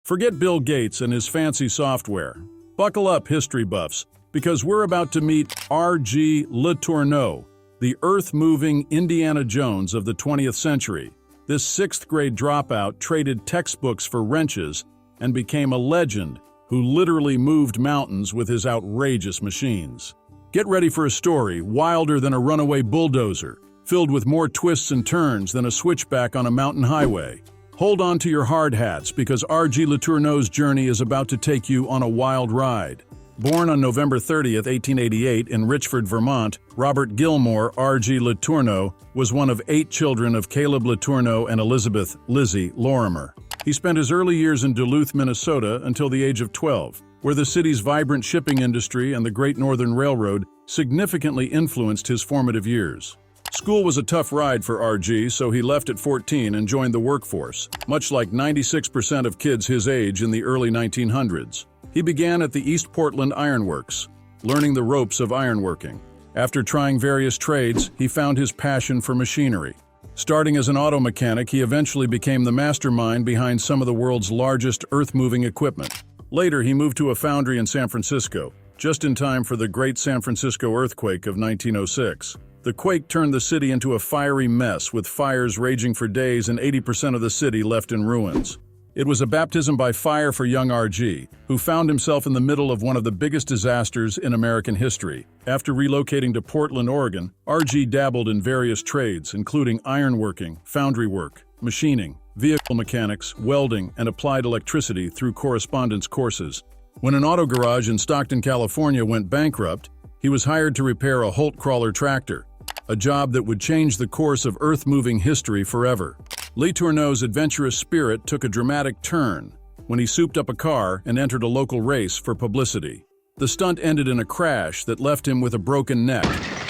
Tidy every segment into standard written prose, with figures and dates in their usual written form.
Forget Bill Gates and his fancy software. Buckle up, history buffs, because we're about to meet R.G. LeTourneau, the earth-moving Indiana Jones of the 20th century. This sixth-grade dropout traded textbooks for wrenches and became a legend who literally moved mountains with his outrageous machines. Get ready for a story wilder than a runaway bulldozer, filled with more twists and turns than a switchback on a mountain highway. Hold on to your hard hats because R.G. LeTourneau's journey is about to take you on a wild ride. Born on November 30th, 1888 in Richford, Vermont, Robert Gilmore R.G. LeTourneau was one of 8 children of Caleb LeTourneau and Elizabeth "Lizzie" Lorimer. He spent his early years in Duluth, Minnesota until the age of 12, where the city's vibrant shipping industry and the Great Northern Railroad significantly influenced his formative years. School was a tough ride for R.G., so he left at 14 and joined the workforce, much like 96% of kids his age in the early 1900s. He began at the East Portland Iron Works, learning the ropes of ironworking. After trying various trades, he found his passion for machinery. Starting as an auto mechanic, he eventually became the mastermind behind some of the world's largest earth-moving equipment. Later, he moved to a foundry in San Francisco, just in time for the Great San Francisco earthquake of 1906. The quake turned the city into a fiery mess, with fires raging for days and 80% of the city left in ruins. It was a baptism by fire for young R.G., who found himself in the middle of one of the biggest disasters in American history. After relocating to Portland, Oregon, R.G. dabbled in various trades, including ironworking, foundry work, machining, vehicle mechanics, welding, and applied electricity through correspondence courses. When an auto garage in Stockton, California went bankrupt, he was hired to repair a Holt crawler tractor, a job that would change the course of earth-moving history forever. LeTourneau's adventurous spirit took a dramatic turn when he souped up a car and entered a local race for publicity. The stunt ended in a crash that left him with a broken neck,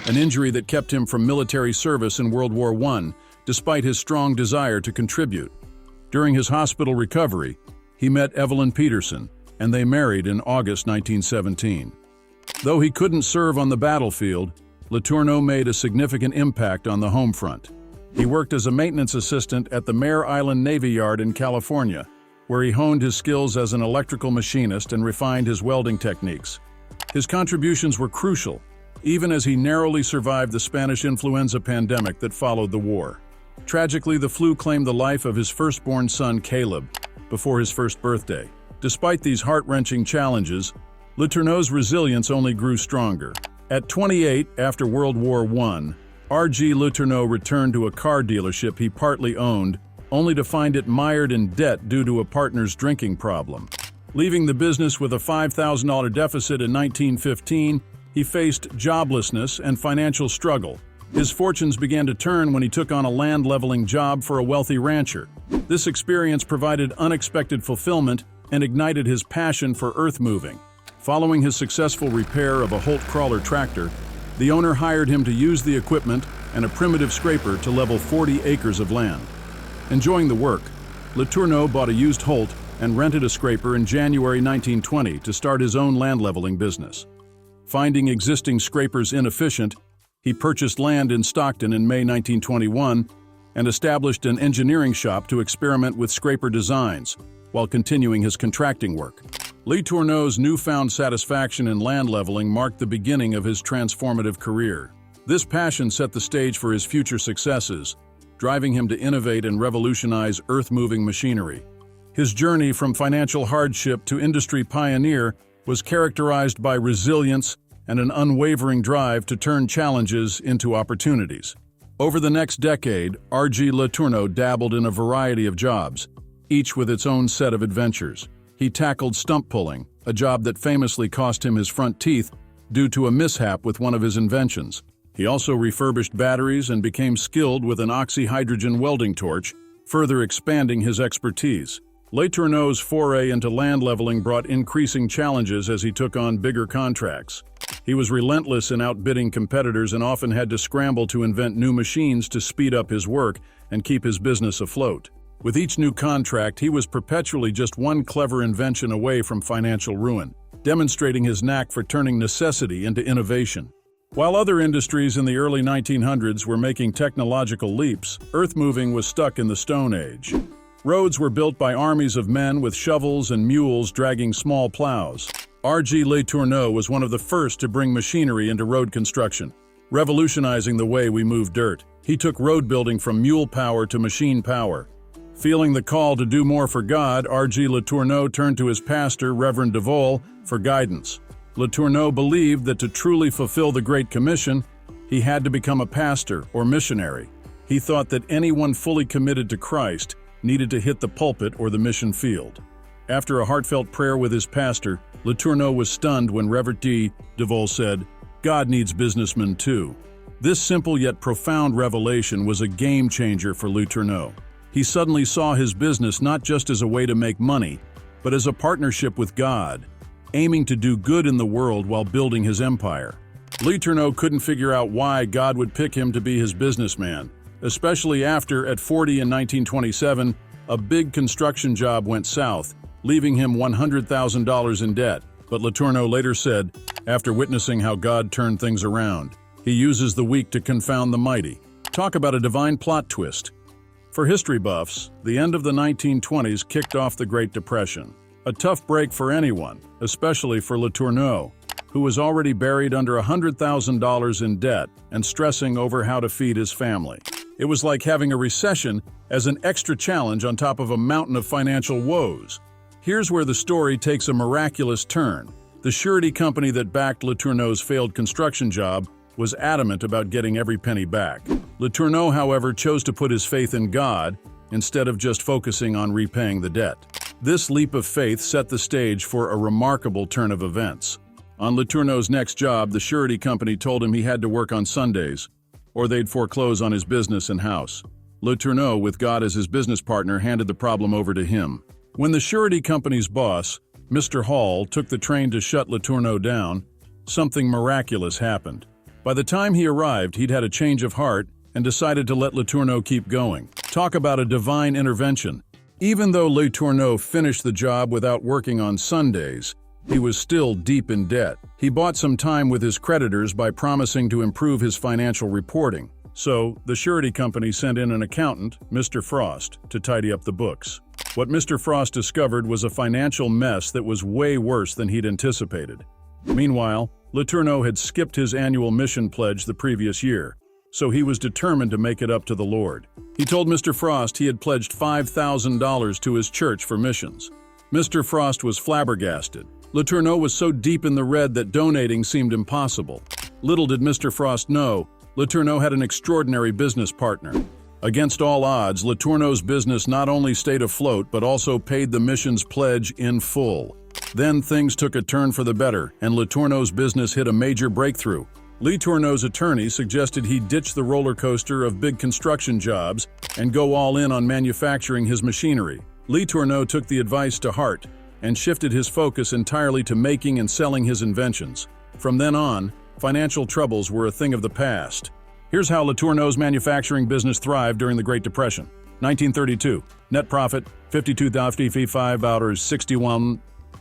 an injury that kept him from military service in World War I, despite his strong desire to contribute. During his hospital recovery, he met Evelyn Peterson, and they married in August 1917. Though he couldn't serve on the battlefield, LeTourneau made a significant impact on the home front. He worked as a maintenance assistant at the Mare Island Navy Yard in California, where he honed his skills as an electrical machinist and refined his welding techniques. His contributions were crucial, even as he narrowly survived the Spanish influenza pandemic that followed the war. Tragically, the flu claimed the life of his firstborn son, Caleb, before his first birthday. Despite these heart-wrenching challenges, LeTourneau's resilience only grew stronger. At 28, after World War I, R.G. LeTourneau returned to a car dealership he partly owned, only to find it mired in debt due to a partner's drinking problem. Leaving the business with a $5,000 deficit in 1915, he faced joblessness and financial struggle. His fortunes began to turn when he took on a land-leveling job for a wealthy rancher. This experience provided unexpected fulfillment and ignited his passion for earth-moving. Following his successful repair of a Holt crawler tractor, the owner hired him to use the equipment and a primitive scraper to level 40 acres of land. Enjoying the work, LeTourneau bought a used Holt and rented a scraper in January 1920 to start his own land leveling business. Finding existing scrapers inefficient, he purchased land in Stockton in May 1921 and established an engineering shop to experiment with scraper designs while continuing his contracting work. LeTourneau's newfound satisfaction in land leveling marked the beginning of his transformative career. This passion set the stage for his future successes, driving him to innovate and revolutionize earth-moving machinery. His journey from financial hardship to industry pioneer was characterized by resilience and an unwavering drive to turn challenges into opportunities. Over the next decade, R.G. LeTourneau dabbled in a variety of jobs, each with its own set of adventures. He tackled stump pulling, a job that famously cost him his front teeth due to a mishap with one of his inventions. He also refurbished batteries and became skilled with an oxyhydrogen welding torch, further expanding his expertise. LeTourneau's foray into land leveling brought increasing challenges as he took on bigger contracts. He was relentless in outbidding competitors and often had to scramble to invent new machines to speed up his work and keep his business afloat. With each new contract, he was perpetually just one clever invention away from financial ruin, demonstrating his knack for turning necessity into innovation. While other industries in the early 1900s were making technological leaps, earth-moving was stuck in the Stone Age. Roads were built by armies of men with shovels and mules dragging small plows. LeTourneau was one of the first to bring machinery into road construction, revolutionizing the way we move dirt. He took road building from mule power to machine power. Feeling the call to do more for God, LeTourneau turned to his pastor, Reverend DeVol, for guidance. LeTourneau believed that to truly fulfill the Great Commission, he had to become a pastor or missionary. He thought that anyone fully committed to Christ needed to hit the pulpit or the mission field. After a heartfelt prayer with his pastor, LeTourneau was stunned when Reverend DeVol said, "God needs businessmen too." This simple yet profound revelation was a game-changer for LeTourneau. He suddenly saw his business not just as a way to make money, but as a partnership with God, aiming to do good in the world while building his empire. LeTourneau couldn't figure out why God would pick him to be his businessman, especially after, at 40 in 1927, a big construction job went south, leaving him $100,000 in debt. But LeTourneau later said, after witnessing how God turned things around, he uses the weak to confound the mighty. Talk about a divine plot twist. For history buffs, the end of the 1920s kicked off the Great Depression. A tough break for anyone, especially for LeTourneau, who was already buried under $100,000 in debt and stressing over how to feed his family. It was like having a recession as an extra challenge on top of a mountain of financial woes. Here's where the story takes a miraculous turn. The surety company that backed LeTourneau's failed construction job was adamant about getting every penny back. LeTourneau, however, chose to put his faith in God instead of just focusing on repaying the debt. This leap of faith set the stage for a remarkable turn of events. On LeTourneau's next job, the surety company told him he had to work on Sundays, or they'd foreclose on his business and house. LeTourneau, with God as his business partner, handed the problem over to him. When the surety company's boss, Mr. Hall, took the train to shut LeTourneau down, something miraculous happened. By the time he arrived, he'd had a change of heart and decided to let LeTourneau keep going. Talk about a divine intervention. Even though LeTourneau finished the job without working on Sundays, he was still deep in debt. He bought some time with his creditors by promising to improve his financial reporting. So, the surety company sent in an accountant, Mr. Frost, to tidy up the books. What Mr. Frost discovered was a financial mess that was way worse than he'd anticipated. Meanwhile, LeTourneau had skipped his annual mission pledge the previous year, so he was determined to make it up to the Lord. He told Mr. Frost he had pledged $5,000 to his church for missions. Mr. Frost was flabbergasted. LeTourneau was so deep in the red that donating seemed impossible. Little did Mr. Frost know, LeTourneau had an extraordinary business partner. Against all odds, LeTourneau's business not only stayed afloat but also paid the mission's pledge in full. Then things took a turn for the better, and LeTourneau's business hit a major breakthrough. LeTourneau's attorney suggested he ditch the roller coaster of big construction jobs and go all in on manufacturing his machinery. LeTourneau took the advice to heart and shifted his focus entirely to making and selling his inventions. From then on, financial troubles were a thing of the past. Here's how LeTourneau's manufacturing business thrived during the Great Depression. 1932, net profit $52,561.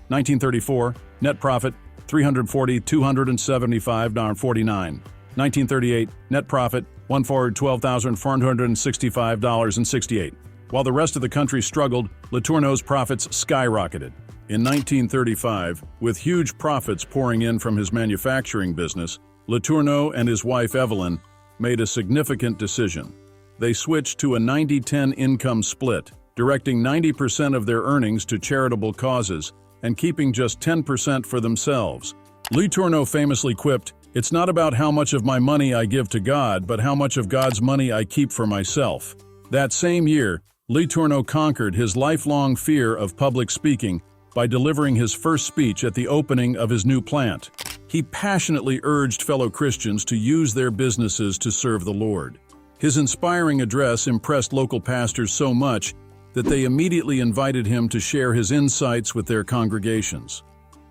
1934, net profit $340,275.49. 1938, net profit $112,465.68. While the rest of the country struggled, LeTourneau's profits skyrocketed. In 1935, with huge profits pouring in from his manufacturing business, LeTourneau and his wife Evelyn made a significant decision. They switched to a 90-10 income split, directing 90% of their earnings to charitable causes and keeping just 10% for themselves. LeTourneau famously quipped, "It's not about how much of my money I give to God, but how much of God's money I keep for myself." That same year, LeTourneau conquered his lifelong fear of public speaking by delivering his first speech at the opening of his new plant. He passionately urged fellow Christians to use their businesses to serve the Lord. His inspiring address impressed local pastors so much that they immediately invited him to share his insights with their congregations.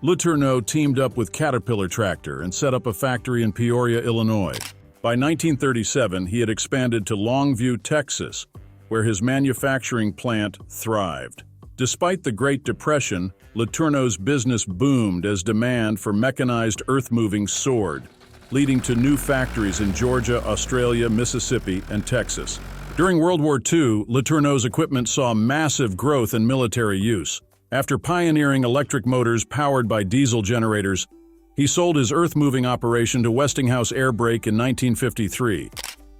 LeTourneau teamed up with Caterpillar Tractor and set up a factory in Peoria, Illinois. By 1937, he had expanded to Longview, Texas, where his manufacturing plant thrived. Despite the Great Depression, LeTourneau's business boomed as demand for mechanized earth-moving soared, leading to new factories in Georgia, Australia, Mississippi, and Texas. During World War II, LeTourneau's equipment saw massive growth in military use. After pioneering electric motors powered by diesel generators, he sold his earth-moving operation to Westinghouse Air Brake in 1953,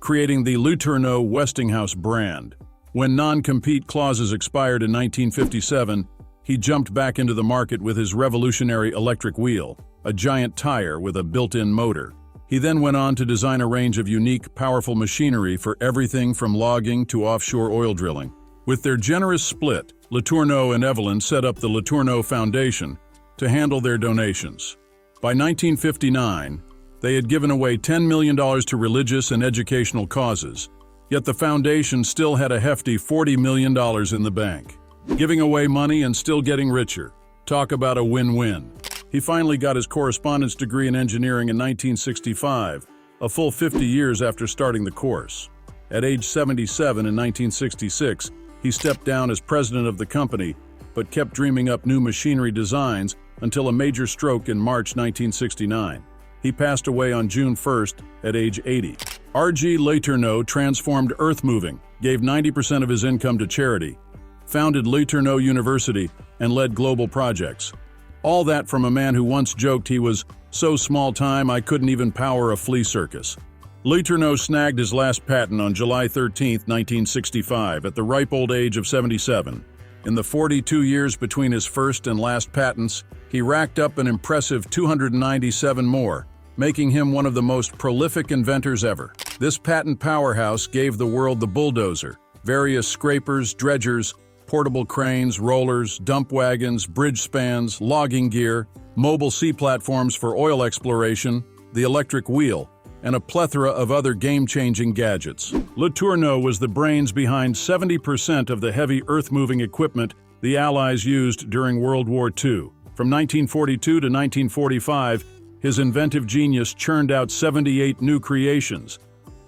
creating the LeTourneau Westinghouse brand. When non-compete clauses expired in 1957, he jumped back into the market with his revolutionary electric wheel, a giant tire with a built-in motor. He then went on to design a range of unique, powerful machinery for everything from logging to offshore oil drilling. With their generous split, LeTourneau and Evelyn set up the LeTourneau Foundation to handle their donations. By 1959, they had given away $10 million to religious and educational causes, yet the foundation still had a hefty $40 million in the bank. Giving away money and still getting richer. Talk about a win-win. He finally got his correspondence degree in engineering in 1965, a full 50 years after starting the course. At age 77 in 1966, he stepped down as president of the company, but kept dreaming up new machinery designs until a major stroke in March 1969. He passed away on June 1st at age 80. R.G. LeTourneau transformed earth-moving, gave 90% of his income to charity, founded LeTourneau University, and led global projects. All that from a man who once joked he was so small-time I couldn't even power a flea circus. LeTourneau snagged his last patent on July 13, 1965, at the ripe old age of 77. In the 42 years between his first and last patents, he racked up an impressive 297 more, making him one of the most prolific inventors ever. This patent powerhouse gave the world the bulldozer, various scrapers, dredgers, portable cranes, rollers, dump wagons, bridge spans, logging gear, mobile sea platforms for oil exploration, the electric wheel, and a plethora of other game-changing gadgets. LeTourneau was the brains behind 70% of the heavy earth-moving equipment the Allies used during World War II. From 1942 to 1945, his inventive genius churned out 78 new creations,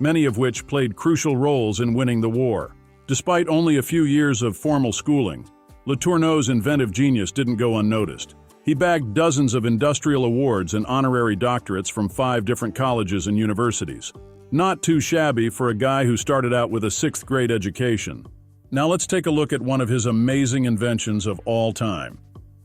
many of which played crucial roles in winning the war. Despite only a few years of formal schooling, LeTourneau's inventive genius didn't go unnoticed. He bagged dozens of industrial awards and honorary doctorates from 5 different colleges and universities. Not too shabby for a guy who started out with a 6th grade education. Now let's take a look at one of his amazing inventions of all time.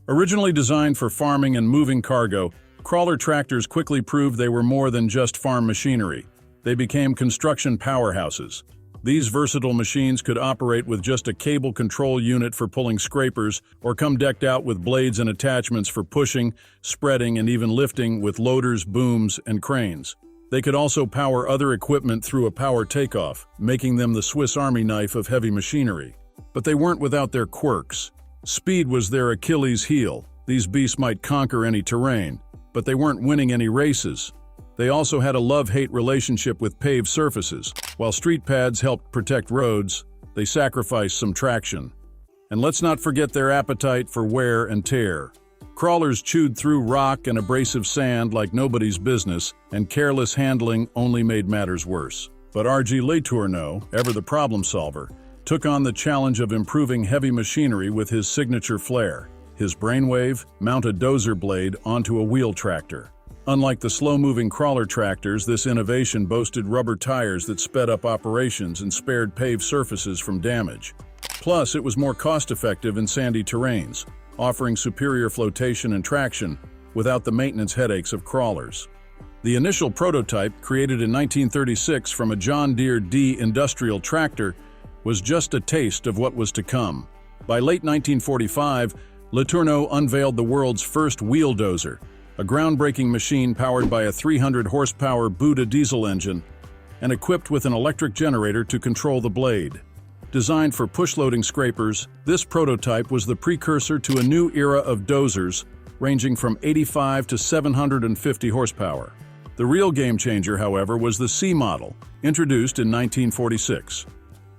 Originally designed for farming and moving cargo, crawler tractors quickly proved they were more than just farm machinery. They became construction powerhouses. These versatile machines could operate with just a cable control unit for pulling scrapers, or come decked out with blades and attachments for pushing, spreading, and even lifting with loaders, booms, and cranes. They could also power other equipment through a power takeoff, making them the Swiss Army knife of heavy machinery. But they weren't without their quirks. Speed was their Achilles heel. These beasts might conquer any terrain, but they weren't winning any races. They also had a love-hate relationship with paved surfaces. While street pads helped protect roads, they sacrificed some traction. And let's not forget their appetite for wear and tear. Crawlers chewed through rock and abrasive sand like nobody's business, and careless handling only made matters worse. But R.G. LeTourneau, ever the problem solver, took on the challenge of improving heavy machinery with his signature flair. His brainwave mounted dozer blade onto a wheel tractor. Unlike the slow-moving crawler tractors, this innovation boasted rubber tires that sped up operations and spared paved surfaces from damage. Plus, it was more cost-effective in sandy terrains, offering superior flotation and traction without the maintenance headaches of crawlers. The initial prototype, created in 1936 from a John Deere D industrial tractor, was just a taste of what was to come. By late 1945, LeTourneau unveiled the world's first wheel dozer, a groundbreaking machine powered by a 300-horsepower Buda diesel engine and equipped with an electric generator to control the blade. Designed for push-loading scrapers, this prototype was the precursor to a new era of dozers ranging from 85 to 750 horsepower. The real game-changer, however, was the C model, introduced in 1946.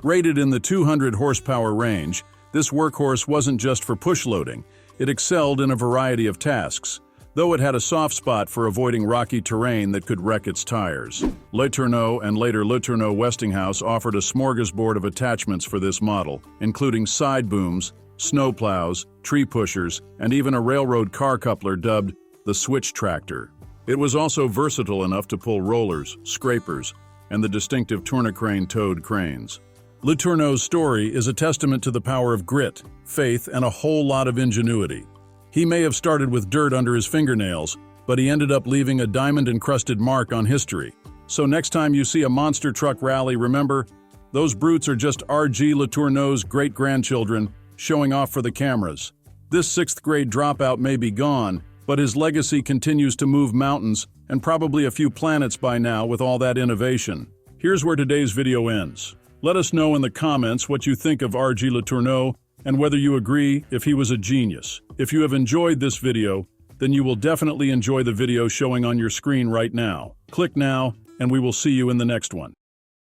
Rated in the 200-horsepower range, this workhorse wasn't just for push-loading. It excelled in a variety of tasks, though it had a soft spot for avoiding rocky terrain that could wreck its tires. LeTourneau and later LeTourneau Westinghouse offered a smorgasbord of attachments for this model, including side booms, snowplows, tree pushers, and even a railroad car coupler dubbed the switch tractor. It was also versatile enough to pull rollers, scrapers, and the distinctive tournicrane-towed cranes. LeTourneau's story is a testament to the power of grit, faith, and a whole lot of ingenuity. He may have started with dirt under his fingernails, but he ended up leaving a diamond-encrusted mark on history. So next time you see a monster truck rally, remember, those brutes are just R.G. LeTourneau's great-grandchildren showing off for the cameras. This sixth-grade dropout may be gone, but his legacy continues to move mountains and probably a few planets by now with all that innovation. Here's where today's video ends. Let us know in the comments what you think of R.G. LeTourneau and whether you agree if he was a genius. If you have enjoyed this video, then you will definitely enjoy the video showing on your screen right now. Click now, and we will see you in the next one.